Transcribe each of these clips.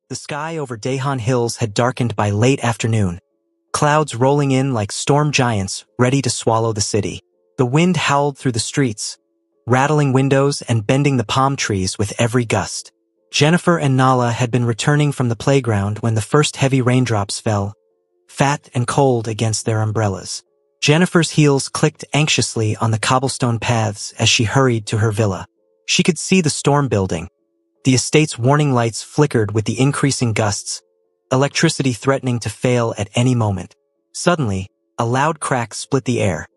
The sky over Dahan Hills had darkened by late afternoon, clouds rolling in like storm giants ready to swallow the city. The wind howled through the streets, rattling windows and bending the palm trees with every gust. Jennifer and Nala had been returning from the playground when the first heavy raindrops fell, fat and cold against their umbrellas. Jennifer's heels clicked anxiously on the cobblestone paths as she hurried to her villa. She could see the storm building. The estate's warning lights flickered with the increasing gusts, electricity threatening to fail at any moment. Suddenly, a loud crack split the air.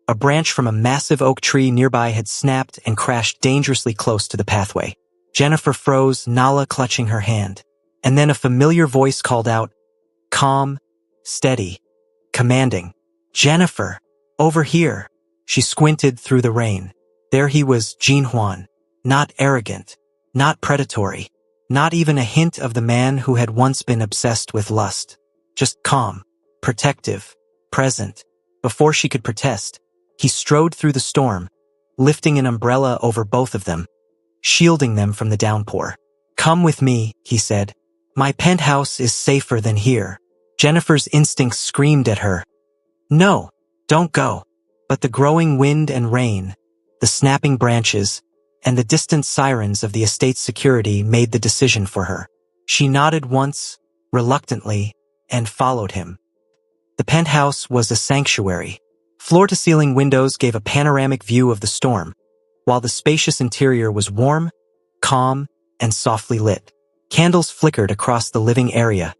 A branch from a massive oak tree nearby had snapped and crashed dangerously close to the pathway. Jennifer froze, Nala clutching her hand. And then a familiar voice called out, calm, steady, commanding. "Jennifer, over here." She squinted through the rain. There he was, Jean Huan. Not arrogant, not predatory, not even a hint of the man who had once been obsessed with lust. Just calm, protective, present. Before she could protest, he strode through the storm, lifting an umbrella over both of them, shielding them from the downpour. "Come with me," he said. "My penthouse is safer than here." Jennifer's instincts screamed at her. "No, don't go." But the growing wind and rain, the snapping branches, and the distant sirens of the estate's security made the decision for her. She nodded once, reluctantly, and followed him. The penthouse was a sanctuary. Floor-to-ceiling windows gave a panoramic view of the storm, while the spacious interior was warm, calm, and softly lit. Candles flickered across the living area,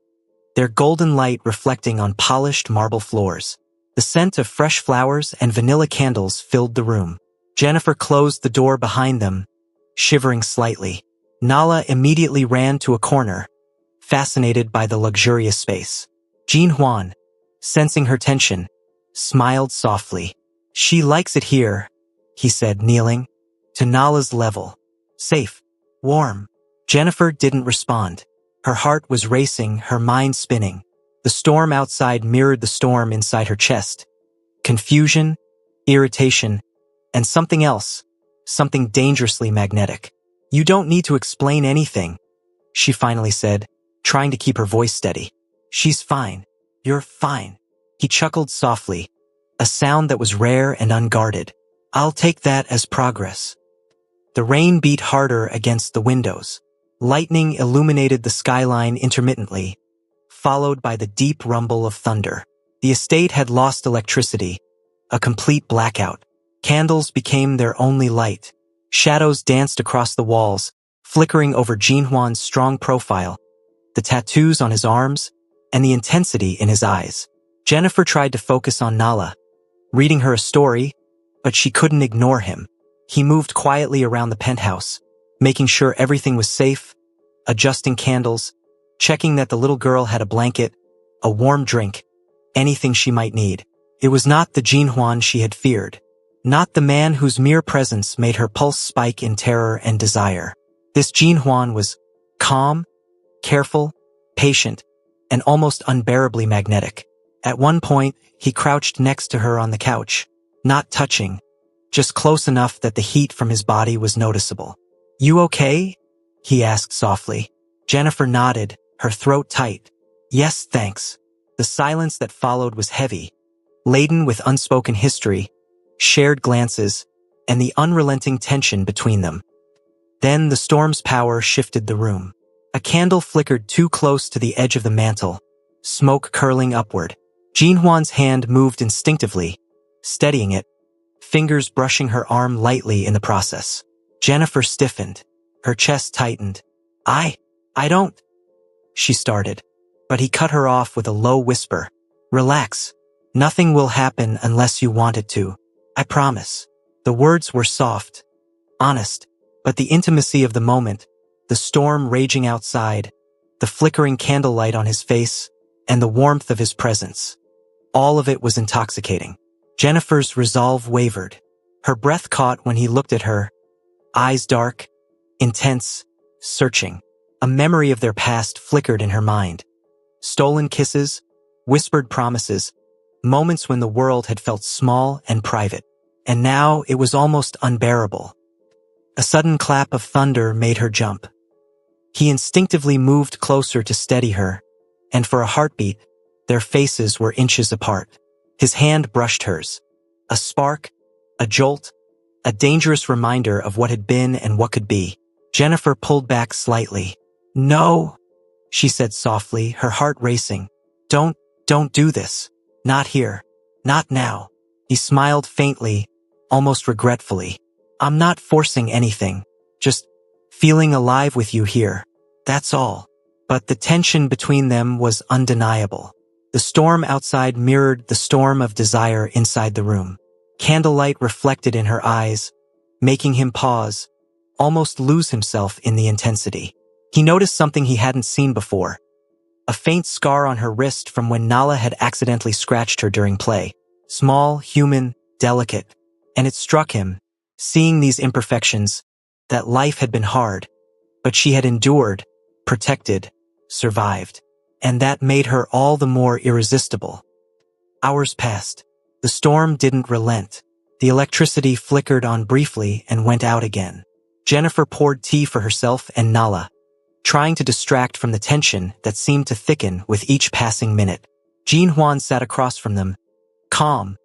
their golden light reflecting on polished marble floors. The scent of fresh flowers and vanilla candles filled the room. Jennifer closed the door behind them, shivering slightly. Nala immediately ran to a corner, fascinated by the luxurious space. Jean Huan, sensing her tension, smiled softly. "She likes it here," he said, kneeling. "To Nala's level. Safe. Warm." Jennifer didn't respond. Her heart was racing, her mind spinning. The storm outside mirrored the storm inside her chest. Confusion, irritation, and something else, something dangerously magnetic. "You don't need to explain anything," she finally said, trying to keep her voice steady. "She's fine. You're fine." He chuckled softly, a sound that was rare and unguarded. "I'll take that as progress." The rain beat harder against the windows. Lightning illuminated the skyline intermittently, followed by the deep rumble of thunder. The estate had lost electricity, a complete blackout. Candles became their only light. Shadows danced across the walls, flickering over Jean Huan's strong profile, the tattoos on his arms, and the intensity in his eyes. Jennifer tried to focus on Nala, reading her a story, but she couldn't ignore him. He moved quietly around the penthouse, making sure everything was safe, adjusting candles, checking that the little girl had a blanket, a warm drink, anything she might need. It was not the Jean Huan she had feared. Not the man whose mere presence made her pulse spike in terror and desire. This Jean Huan was calm, careful, patient, and almost unbearably magnetic. At one point, he crouched next to her on the couch, not touching, just close enough that the heat from his body was noticeable. "You okay?" he asked softly. Jennifer nodded, her throat tight. "Yes, thanks." The silence that followed was heavy, laden with unspoken history, shared glances, and the unrelenting tension between them. Then the storm's power shifted the room. A candle flickered too close to the edge of the mantel, smoke curling upward. Jean Huan's hand moved instinctively, steadying it, fingers brushing her arm lightly in the process. Jennifer stiffened, her chest tightened. I don't," she started, but he cut her off with a low whisper. "Relax. Nothing will happen unless you want it to. I promise." The words were soft, honest, but the intimacy of the moment, the storm raging outside, the flickering candlelight on his face, and the warmth of his presence, all of it was intoxicating. Jennifer's resolve wavered. Her breath caught when he looked at her, eyes dark, intense, searching. A memory of their past flickered in her mind. Stolen kisses, whispered promises, moments when the world had felt small and private. And now it was almost unbearable. A sudden clap of thunder made her jump. He instinctively moved closer to steady her, and for a heartbeat, their faces were inches apart. His hand brushed hers. A spark, a jolt, a dangerous reminder of what had been and what could be. Jennifer pulled back slightly. "No," she said softly, her heart racing. Don't do this. Not here. Not now." He smiled faintly, almost regretfully. "I'm not forcing anything. Just feeling alive with you here. That's all." But the tension between them was undeniable. The storm outside mirrored the storm of desire inside the room. Candlelight reflected in her eyes, making him pause, almost lose himself in the intensity. He noticed something he hadn't seen before. A faint scar on her wrist from when Nala had accidentally scratched her during play. Small, human, delicate. And it struck him, seeing these imperfections, that life had been hard, but she had endured, protected, survived. And that made her all the more irresistible. Hours passed. The storm didn't relent. The electricity flickered on briefly and went out again. Jennifer poured tea for herself and Nala, trying to distract from the tension that seemed to thicken with each passing minute. Jean Juan sat across from them, calm,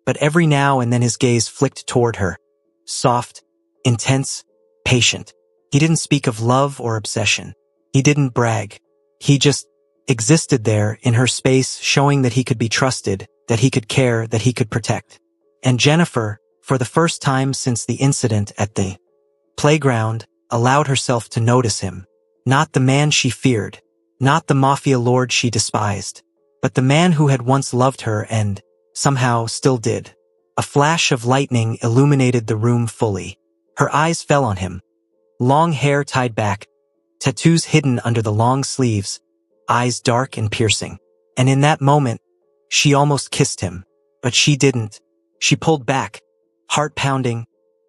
but every now and then his gaze flicked toward her. Soft, intense, patient. He didn't speak of love or obsession. He didn't brag. He just existed there in her space, showing that he could be trusted, that he could care, that he could protect. And Jennifer, for the first time since the incident at the playground, allowed herself to notice him. Not the man she feared, not the Mafia lord she despised, but the man who had once loved her and, somehow, still did. A flash of lightning illuminated the room fully. Her eyes fell on him. Long hair tied back, tattoos hidden under the long sleeves, eyes dark and piercing. And in that moment, she almost kissed him. But she didn't. She pulled back, heart pounding,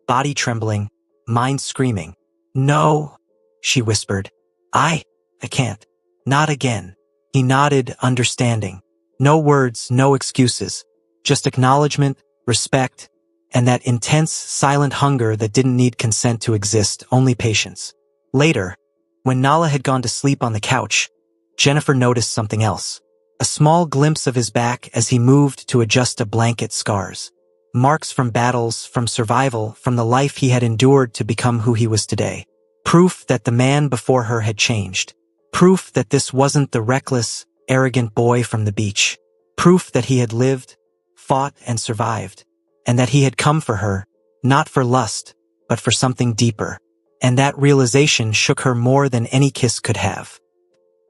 body trembling, mind screaming. "No," she whispered. I can't. Not again." He nodded, understanding. No words, no excuses. Just acknowledgement, respect, and that intense, silent hunger that didn't need consent to exist, only patience. Later, when Nala had gone to sleep on the couch, Jennifer noticed something else. A small glimpse of his back as he moved to adjust a blanket. Scars. Marks from battles, from survival, from the life he had endured to become who he was today. Proof that the man before her had changed. Proof that this wasn't the reckless, arrogant boy from the beach. Proof that he had lived, fought, and survived. And that he had come for her, not for lust, but for something deeper. And that realization shook her more than any kiss could have.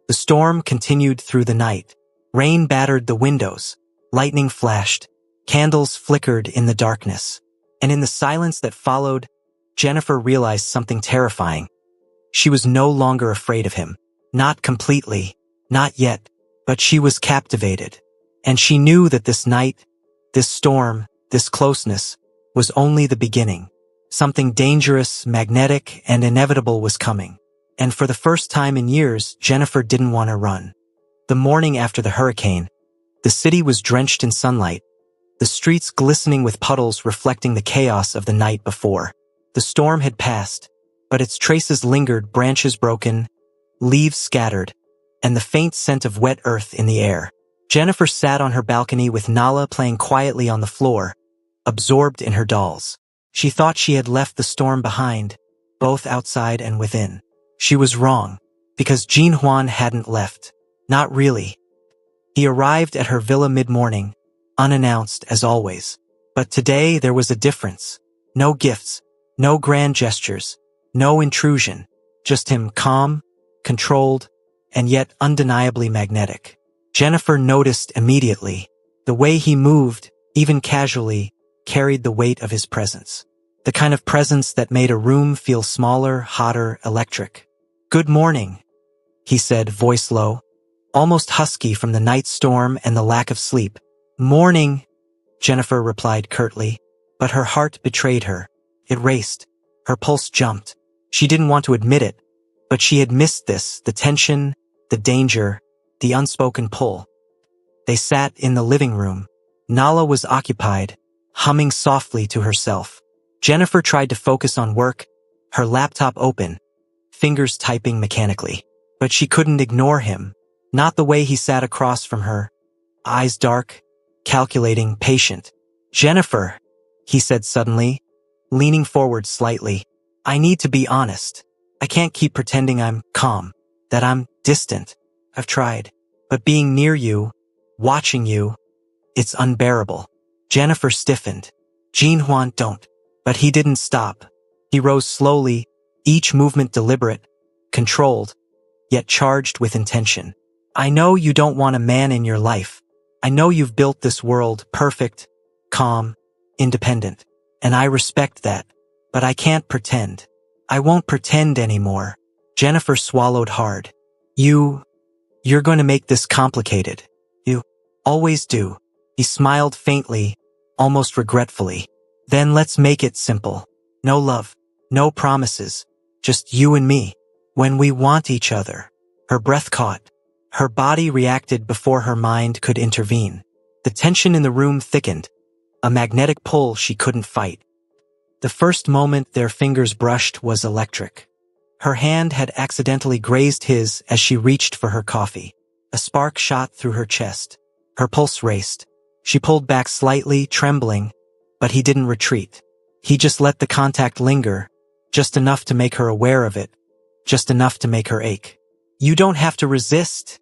The storm continued through the night. Rain battered the windows. Lightning flashed. Candles flickered in the darkness. And in the silence that followed, Jennifer realized something terrifying. She was no longer afraid of him. Not completely. Not yet. But she was captivated. And she knew that this night, this storm, this closeness, was only the beginning. Something dangerous, magnetic, and inevitable was coming. And for the first time in years, Jennifer didn't want to run. The morning after the hurricane, the city was drenched in sunlight, the streets glistening with puddles reflecting the chaos of the night before. The storm had passed, but its traces lingered, branches broken, leaves scattered, and the faint scent of wet earth in the air. Jennifer sat on her balcony with Nala playing quietly on the floor, absorbed in her dolls. She thought she had left the storm behind, both outside and within. She was wrong, because Jean Juan hadn't left. Not really. He arrived at her villa mid-morning, unannounced as always. But today there was a difference. No gifts, no grand gestures, no intrusion. Just him, calm, controlled, and yet undeniably magnetic. Jennifer noticed immediately. The way he moved, even casually, carried the weight of his presence. The kind of presence that made a room feel smaller, hotter, electric. "Good morning," he said, voice low, almost husky from the night storm and the lack of sleep. "Morning," Jennifer replied curtly, but her heart betrayed her. It raced. Her pulse jumped. She didn't want to admit it, but she had missed this, the tension, the danger, the unspoken pull. They sat in the living room. Nala was occupied, humming softly to herself. Jennifer tried to focus on work, her laptop open, fingers typing mechanically. But she couldn't ignore him, not the way he sat across from her, eyes dark, calculating, patient. "Jennifer," he said suddenly, leaning forward slightly, "I need to be honest. I can't keep pretending I'm calm, that I'm distant. I've tried. But being near you, watching you, it's unbearable." Jennifer stiffened. "Jinhuan, don't." But he didn't stop. He rose slowly, each movement deliberate, controlled, yet charged with intention. "I know you don't want a man in your life. I know you've built this world perfect, calm, independent. And I respect that. But I can't pretend. I won't pretend anymore." Jennifer swallowed hard. You're going to make this complicated. You always do." He smiled faintly, almost regretfully. "Then let's make it simple. No love, no promises, just you and me. When we want each other." Her breath caught. Her body reacted before her mind could intervene. The tension in the room thickened, a magnetic pull she couldn't fight. The first moment their fingers brushed was electric. Her hand had accidentally grazed his as she reached for her coffee. A spark shot through her chest. Her pulse raced. She pulled back slightly, trembling, but he didn't retreat. He just let the contact linger, just enough to make her aware of it, just enough to make her ache. "You don't have to resist,"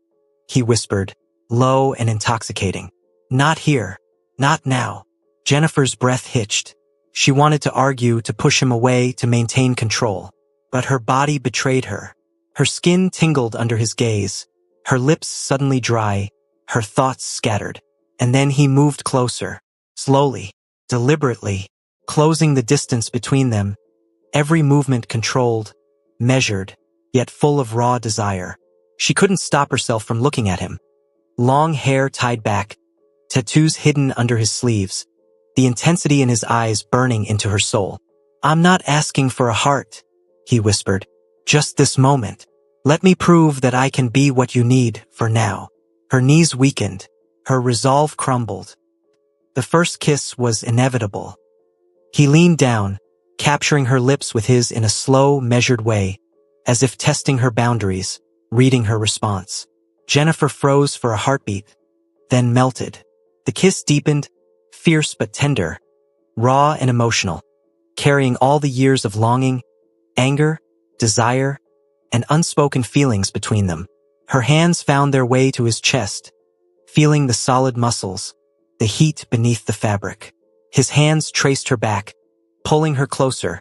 he whispered, low and intoxicating. "Not here. Not now." Jennifer's breath hitched. She wanted to argue, to push him away, to maintain control. But her body betrayed her. Her skin tingled under his gaze, her lips suddenly dry, her thoughts scattered. And then he moved closer, slowly, deliberately, closing the distance between them, every movement controlled, measured, yet full of raw desire. She couldn't stop herself from looking at him. Long hair tied back, tattoos hidden under his sleeves, the intensity in his eyes burning into her soul. "I'm not asking for a heart," he whispered. "Just this moment. Let me prove that I can be what you need for now." Her knees weakened. Her resolve crumbled. The first kiss was inevitable. He leaned down, capturing her lips with his in a slow, measured way, as if testing her boundaries, reading her response. Jennifer froze for a heartbeat, then melted. The kiss deepened, fierce but tender, raw and emotional, carrying all the years of longing, anger, desire, and unspoken feelings between them. Her hands found their way to his chest, feeling the solid muscles, the heat beneath the fabric. His hands traced her back, pulling her closer,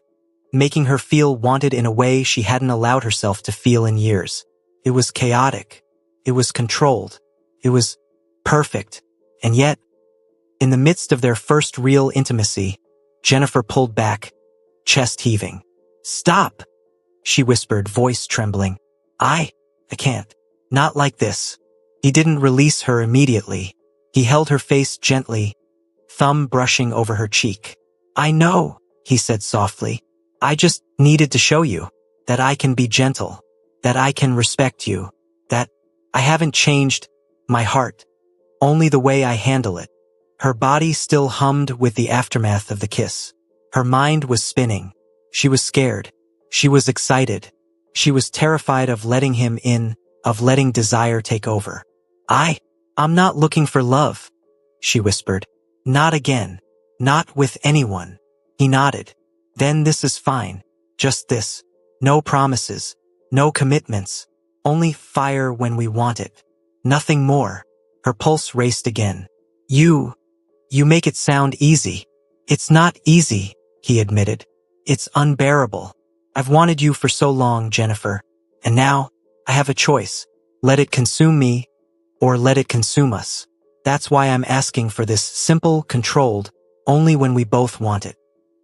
making her feel wanted in a way she hadn't allowed herself to feel in years. It was chaotic. It was controlled. It was perfect. And yet, in the midst of their first real intimacy, Jennifer pulled back, chest heaving. "Stop," she whispered, voice trembling. I can't. Not like this." He didn't release her immediately. He held her face gently, thumb brushing over her cheek. "I know," he said softly. "I just needed to show you that I can be gentle, that I can respect you, that I haven't changed my heart, only the way I handle it." Her body still hummed with the aftermath of the kiss. Her mind was spinning. She was scared. She was excited. She was terrified of letting him in, of letting desire take over. I'm not looking for love," she whispered. "Not again. Not with anyone." He nodded. "Then this is fine. Just this. No promises. No commitments. Only fire when we want it. Nothing more." Her pulse raced again. You make it sound easy." "It's not easy," he admitted. "It's unbearable. I've wanted you for so long, Jennifer. And now, I have a choice. Let it consume me, or let it consume us. That's why I'm asking for this simple, controlled, only when we both want it."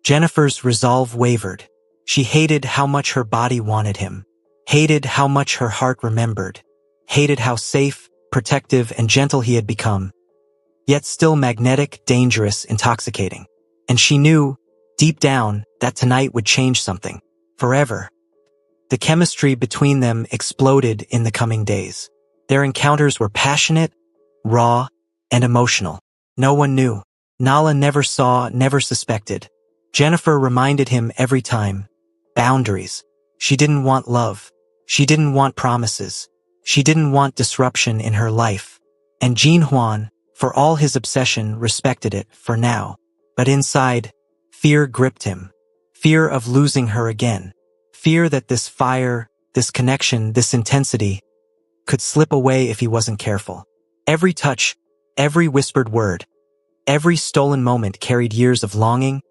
Jennifer's resolve wavered. She hated how much her body wanted him, hated how much her heart remembered, hated how safe, protective, and gentle he had become, yet still magnetic, dangerous, intoxicating. And she knew, deep down, that tonight would change something, forever. The chemistry between them exploded in the coming days. Their encounters were passionate, raw, and emotional. No one knew. Nala never saw, never suspected. Jennifer reminded him every time. Boundaries. She didn't want love. She didn't want promises. She didn't want disruption in her life. And Jean Huan, for all his obsession, respected it for now. But inside, fear gripped him. Fear of losing her again. Fear that this fire, this connection, this intensity could slip away if he wasn't careful. Every touch, every whispered word, every stolen moment carried years of longing,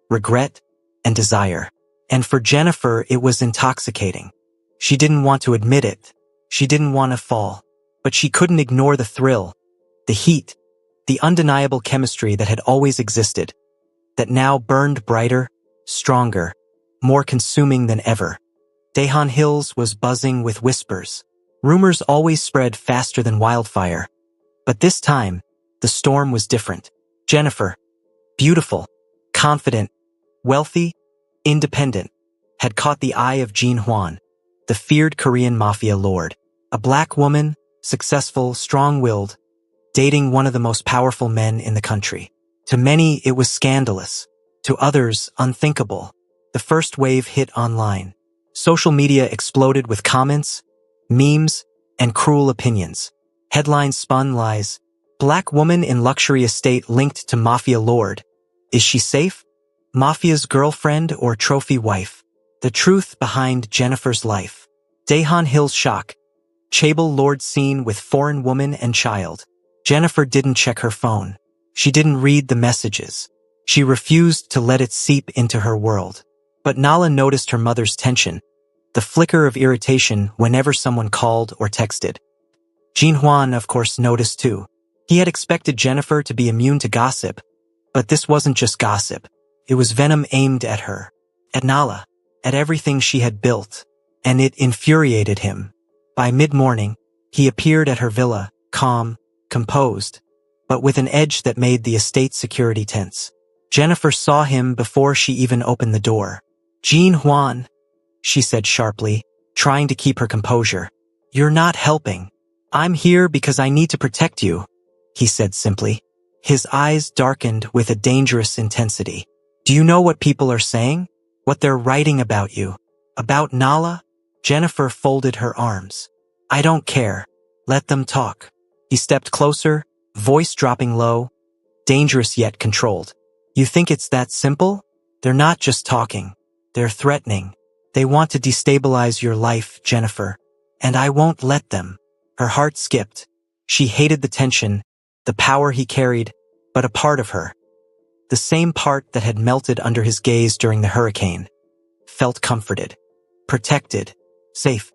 regret, and desire. And for Jennifer, it was intoxicating. She didn't want to admit it. She didn't want to fall. But she couldn't ignore the thrill, the heat, the undeniable chemistry that had always existed, that now burned brighter, stronger, more consuming than ever. Daehan Hills was buzzing with whispers. Rumors always spread faster than wildfire. But this time, the storm was different. Jennifer, beautiful, confident, wealthy, independent, had caught the eye of Jean Huan, the feared Korean mafia lord. A black woman, successful, strong-willed, dating one of the most powerful men in the country. To many, it was scandalous. To others, unthinkable. The first wave hit online. Social media exploded with comments, memes, and cruel opinions. Headlines spun lies. Black woman in luxury estate linked to mafia lord. Is she safe? Mafia's girlfriend or trophy wife? The truth behind Jennifer's life. Daehan Hill's shock. Chable lord seen with foreign woman and child. Jennifer didn't check her phone. She didn't read the messages. She refused to let it seep into her world. But Nala noticed her mother's tension, the flicker of irritation whenever someone called or texted. Jean Huan, of course, noticed too. He had expected Jennifer to be immune to gossip, but this wasn't just gossip. It was venom aimed at her, at Nala, at everything she had built, and it infuriated him. By mid-morning, he appeared at her villa, calm, composed, but with an edge that made the estate's security tense. Jennifer saw him before she even opened the door. Jean Huan, she said sharply, trying to keep her composure. You're not helping. I'm here because I need to protect you, he said simply. His eyes darkened with a dangerous intensity. Do you know what people are saying? What they're writing about you? About Nala? Jennifer folded her arms. I don't care. Let them talk. He stepped closer, voice dropping low, dangerous yet controlled. You think it's that simple? They're not just talking. They're threatening. They want to destabilize your life, Jennifer. And I won't let them. Her heart skipped. She hated the tension, the power he carried, but a part of her, the same part that had melted under his gaze during the hurricane, felt comforted, protected, safe.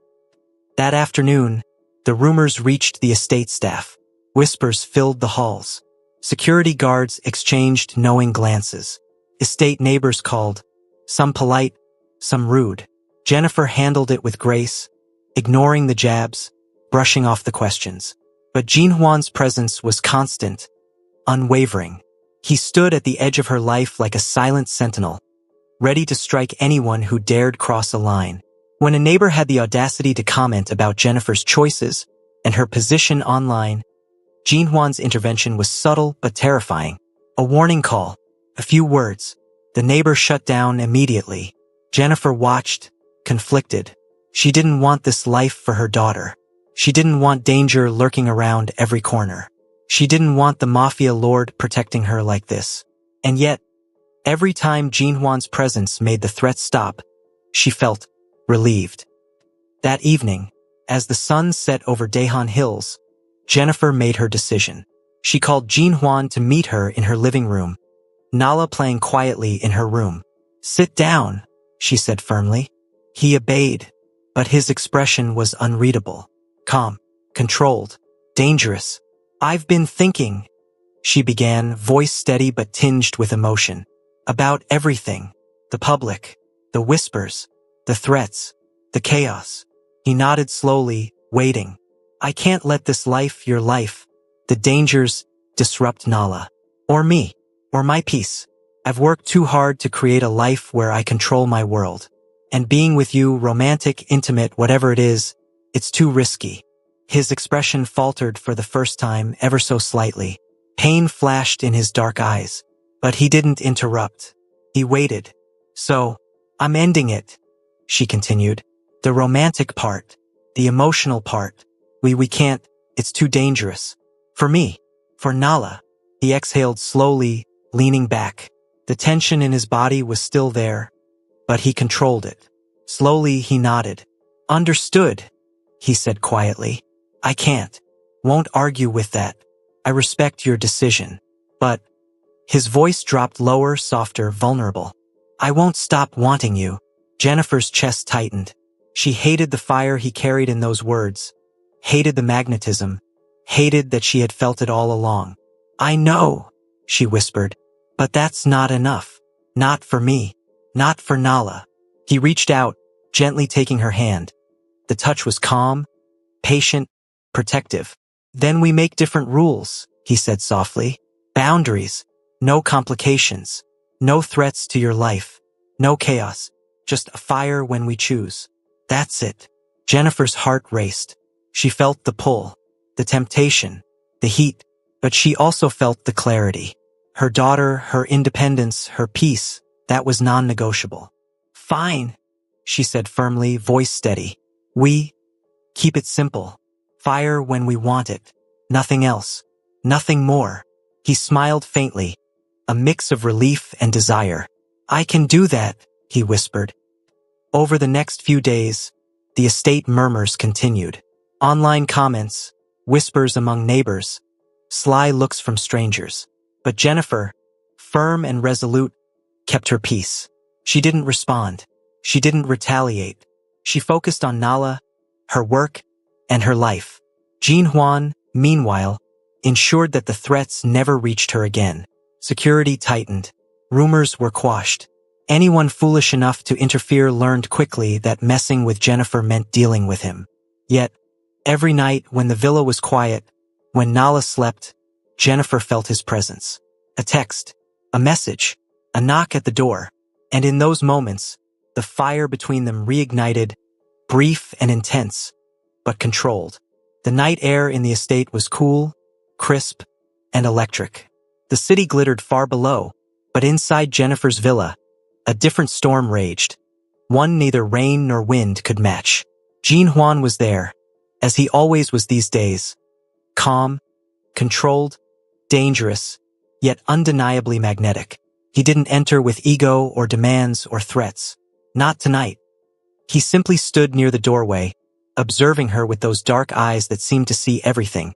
That afternoon, the rumors reached the estate staff. Whispers filled the halls. Security guards exchanged knowing glances. Estate neighbors called, some polite, some rude. Jennifer handled it with grace, ignoring the jabs, brushing off the questions. But Jean Huan's presence was constant, unwavering. He stood at the edge of her life like a silent sentinel, ready to strike anyone who dared cross a line. When a neighbor had the audacity to comment about Jennifer's choices and her position online, Jean Huan's intervention was subtle but terrifying. A warning call, a few words. The neighbor shut down immediately. Jennifer watched, conflicted. She didn't want this life for her daughter. She didn't want danger lurking around every corner. She didn't want the mafia lord protecting her like this. And yet, every time Jean Huan's presence made the threat stop, she felt relieved. That evening, as the sun set over Daehan Hills, Jennifer made her decision. She called Jean Huan to meet her in her living room, Nala playing quietly in her room. Sit down, she said firmly. He obeyed, but his expression was unreadable. Calm, controlled, dangerous. I've been thinking, she began, voice steady but tinged with emotion, about everything. The public, the whispers, the threats, the chaos. He nodded slowly, waiting. I can't let this life, your life, the dangers, disrupt Nala. Or me. Or my peace. I've worked too hard to create a life where I control my world. And being with you, romantic, intimate, whatever it is, it's too risky. His expression faltered for the first time, ever so slightly. Pain flashed in his dark eyes. But he didn't interrupt. He waited. So, I'm ending it, she continued. The romantic part. The emotional part. We can't. It's too dangerous. For me. For Nala. He exhaled slowly, leaning back. The tension in his body was still there, but he controlled it. Slowly he nodded. Understood, he said quietly. I can't. Won't argue with that. I respect your decision. But his voice dropped lower, softer, vulnerable. I won't stop wanting you. Jennifer's chest tightened. She hated the fire he carried in those words, hated the magnetism, hated that she had felt it all along. I know, she whispered, but that's not enough. Not for me. Not for Nala. He reached out, gently taking her hand. The touch was calm, patient, protective. Then we make different rules, he said softly. Boundaries. No complications. No threats to your life. No chaos. Just a fire when we choose. That's it. Jennifer's heart raced. She felt the pull, the temptation, the heat, but she also felt the clarity. Her daughter, her independence, her peace, that was non-negotiable. Fine, she said firmly, voice steady. We keep it simple. Fire when we want it. Nothing else. Nothing more. He smiled faintly, a mix of relief and desire. I can do that, he whispered. Over the next few days, the estate murmurs continued. Online comments, whispers among neighbors, sly looks from strangers. But Jennifer, firm and resolute, kept her peace. She didn't respond. She didn't retaliate. She focused on Nala, her work, and her life. Jean Juan, meanwhile, ensured that the threats never reached her again. Security tightened. Rumors were quashed. Anyone foolish enough to interfere learned quickly that messing with Jennifer meant dealing with him. Yet, every night when the villa was quiet, when Nala slept, Jennifer felt his presence. A text, a message, a knock at the door. And in those moments, the fire between them reignited, brief and intense, but controlled. The night air in the estate was cool, crisp, and electric. The city glittered far below, but inside Jennifer's villa, a different storm raged. One neither rain nor wind could match. Jean Juan was there, as he always was these days. Calm, controlled, dangerous, yet undeniably magnetic. He didn't enter with ego or demands or threats. Not tonight. He simply stood near the doorway, observing her with those dark eyes that seemed to see everything.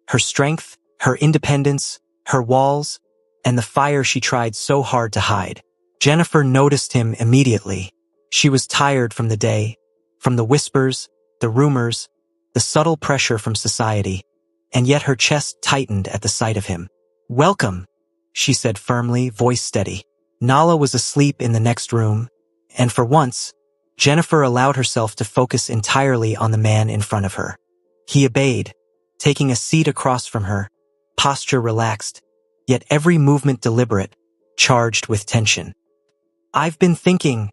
Her strength, her independence, her walls, and the fire she tried so hard to hide. Jennifer noticed him immediately. She was tired from the day, from the whispers, the rumors, the subtle pressure from society, and yet her chest tightened at the sight of him. Welcome, she said firmly, voice steady. Nala was asleep in the next room, and for once, Jennifer allowed herself to focus entirely on the man in front of her. He obeyed, taking a seat across from her, posture relaxed, yet every movement deliberate, charged with tension. I've been thinking,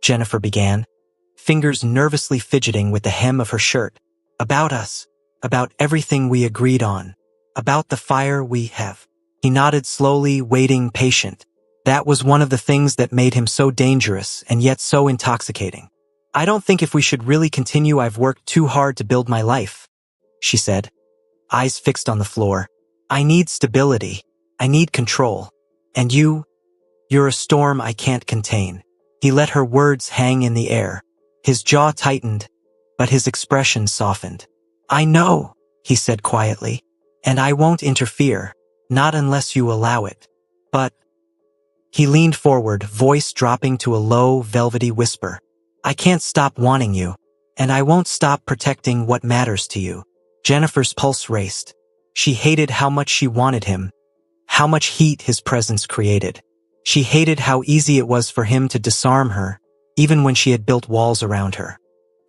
Jennifer began, fingers nervously fidgeting with the hem of her shirt, about us, about everything we agreed on, about the fire we have. He nodded slowly, waiting, patient. That was one of the things that made him so dangerous and yet so intoxicating. I don't think if we should really continue. I've worked too hard to build my life, she said, eyes fixed on the floor. I need stability. I need control. And you're a storm I can't contain. He let her words hang in the air. His jaw tightened, but his expression softened. I know, he said quietly, and I won't interfere, not unless you allow it. But he leaned forward, voice dropping to a low, velvety whisper. I can't stop wanting you, and I won't stop protecting what matters to you. Jennifer's pulse raced. She hated how much she wanted him, how much heat his presence created. She hated how easy it was for him to disarm her, even when she had built walls around her.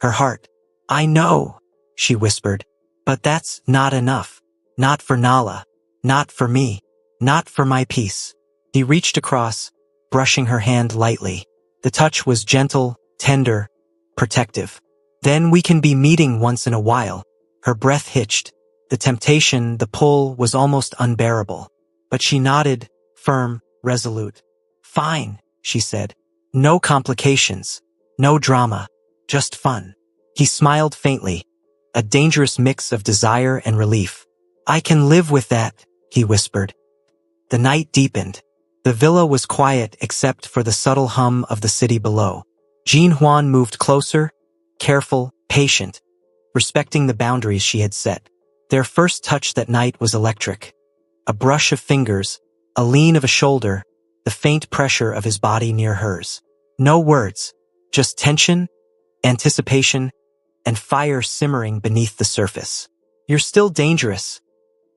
Her heart. I know, she whispered, but that's not enough. Not for Nala. Not for me. Not for my peace. He reached across, brushing her hand lightly. The touch was gentle, tender, protective. Then we can be meeting once in a while. Her breath hitched. The temptation, the pull, was almost unbearable. But she nodded, firm, resolute. Fine, she said. No complications. No drama. Just fun. He smiled faintly, a dangerous mix of desire and relief. I can live with that, he whispered. The night deepened. The villa was quiet except for the subtle hum of the city below. Jean Huan moved closer, careful, patient, respecting the boundaries she had set. Their first touch that night was electric. A brush of fingers, a lean of a shoulder, the faint pressure of his body near hers. No words, just tension, anticipation, and fire simmering beneath the surface. You're still dangerous,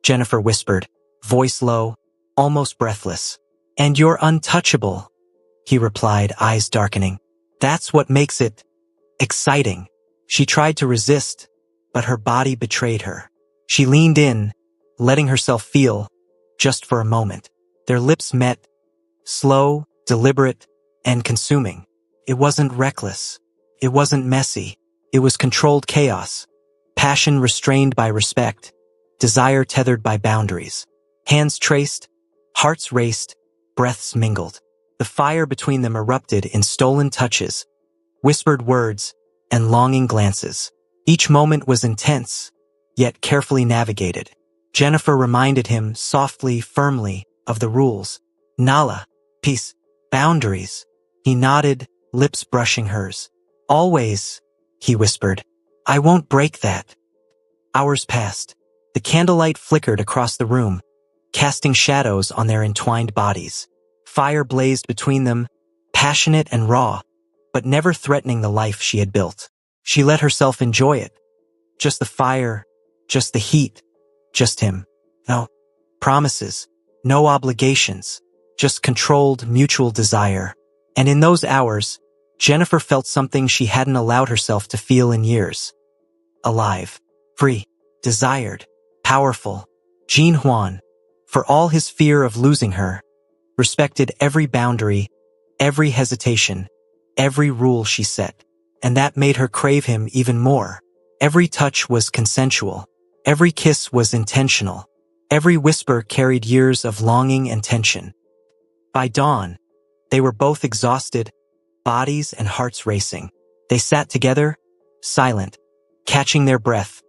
Jennifer whispered, voice low, almost breathless. And you're untouchable, he replied, eyes darkening. That's what makes it exciting. She tried to resist, but her body betrayed her. She leaned in, letting herself feel, just for a moment. Their lips met, slow, deliberate, and consuming. It wasn't reckless. It wasn't messy. It was controlled chaos. Passion restrained by respect. Desire tethered by boundaries. Hands traced, hearts raced, breaths mingled. The fire between them erupted in stolen touches, whispered words, and longing glances. Each moment was intense, yet carefully navigated. Jennifer reminded him softly, firmly, of the rules. Nala, peace, boundaries. He nodded, lips brushing hers. Always, he whispered. I won't break that. Hours passed. The candlelight flickered across the room, casting shadows on their entwined bodies. Fire blazed between them, passionate and raw, but never threatening the life she had built. She let herself enjoy it. Just the fire, just the heat, just him. No promises, no obligations, just controlled mutual desire. And in those hours, Jennifer felt something she hadn't allowed herself to feel in years. Alive, free, desired, powerful. Jean Huan, for all his fear of losing her, respected every boundary, every hesitation, every rule she set. And that made her crave him even more. Every touch was consensual. Every kiss was intentional. Every whisper carried years of longing and tension. By dawn, they were both exhausted, bodies and hearts racing. They sat together, silent, catching their breath,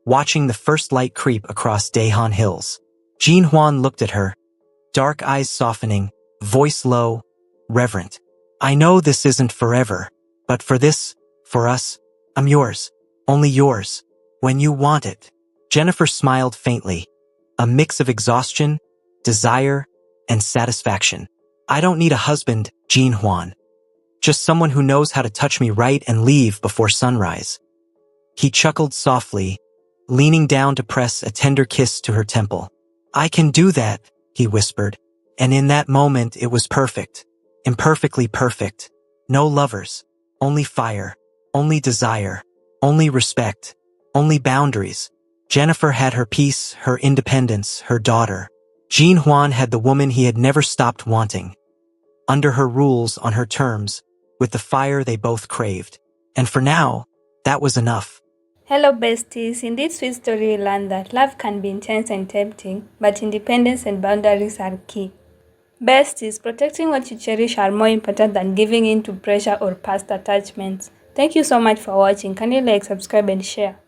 watching the first light creep across Daehan Hills. Jean Huan looked at her, dark eyes softening, voice low, reverent. I know this isn't forever, but for this, for us, I'm yours, only yours, when you want it. Jennifer smiled faintly, a mix of exhaustion, desire, and satisfaction. I don't need a husband, Jean Huan. Just someone who knows how to touch me right and leave before sunrise. He chuckled softly, leaning down to press a tender kiss to her temple. I can do that, he whispered, and in that moment it was perfect, imperfectly perfect. No lovers, only fire, only desire, only respect, only boundaries. Jennifer had her peace, her independence, her daughter. Jean Huan had the woman he had never stopped wanting. Under her rules, on her terms, with the fire they both craved. And for now, that was enough. Hello besties, in this sweet story we learned that love can be intense and tempting, but independence and boundaries are key. Besties, protecting what you cherish are more important than giving in to pressure or past attachments. Thank you so much for watching. Can you like, subscribe and share?